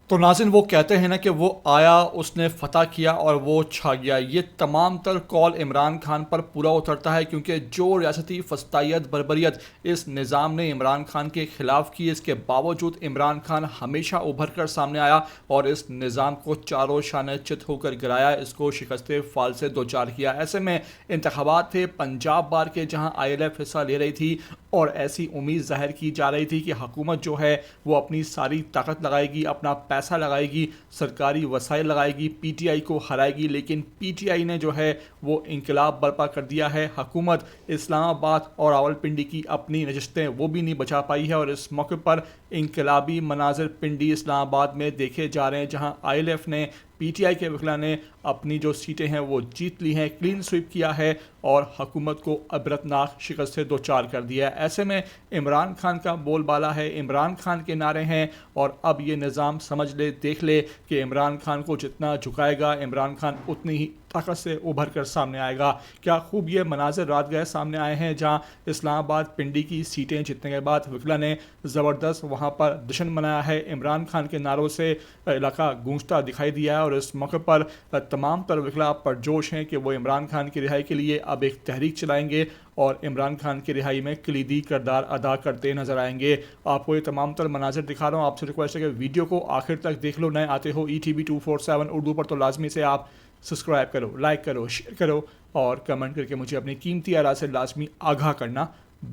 तो नाज़रीन वो कहते हैं ना कि वो आया, उसने फ़तह किया और वो छा गया। ये तमाम तर कौल इमरान खान पर पूरा उतरता है, क्योंकि जो रियासती फस्तायत बरबरीत इस निज़ाम ने इमरान खान के ख़िलाफ़ की, इसके बावजूद इमरान खान हमेशा उभर कर सामने आया और इस निज़ाम को चारों शाने चित होकर गिराया, इसको शिकस्त फाल से दो चार किया। ऐसे में इंतखाबात थे पंजाब बार के, जहाँ ILF हिस्सा ले रही थी और ऐसी उम्मीद ज़ाहिर की जा रही थी कि हुकूमत जो है वो अपनी सारी ताकत लगाएगी, अपना पैसा लगाएगी, सरकारी वसाइल लगाएगी, PTI को हराएगी। लेकिन PTI ने जो है वो इनकलाब बर्पा कर दिया है। हुकूमत इस्लामाबाद और रावलपिंडी की अपनी नशस्तें वो भी नहीं बचा पाई है और इस मौके पर इनकलाबी मनाजिर पिंडी इस्लामाबाद में देखे जा रहे हैं, जहाँ ILF ने PTI के वकला ने अपनी जो सीटें हैं वो जीत ली हैं, क्लीन स्वीप किया है और हुकूमत को अबरतनाक शिकस्त से दो चार कर दिया है। ऐसे में इमरान खान का बोलबाला है, इमरान खान के नारे हैं और अब ये निज़ाम समझ ले, देख ले कि इमरान खान को जितना झुकाएगा, इमरान खान उतनी ही ताकत से उभर कर सामने आएगा। क्या खूब ये मनाजिर रात गए सामने आए हैं, जहाँ इस्लामाबाद पिंडी की सीटें जीतने के बाद वकला ने ज़बरदस्त वहाँ पर जश्न मनाया है। इमरान खान के नारों से इलाका गूंजता दिखाई दिया है और इस मौके पर तमाम तर वकला परजोश हैं कि वो इमरान खान की रिहाई के लिए अब एक तहरीक चलाएंगे और इमरान खान की रिहाई में कलीदी किरदार अदा करते नजर आएंगे। आपको ये तमाम तर मनाजिर दिखा रहा हूँ। आपसे रिक्वेस्ट है कि वीडियो को आखिर तक देख लो। नए आते हो ETV 247 उर्दू पर तो लाजमी से आप सब्सक्राइब करो, लाइक करो, शेयर करो और कमेंट करके मुझे अपनी कीमती आरा से लाजमी आगाह करना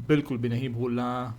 बिल्कुल भी नहीं भूलना।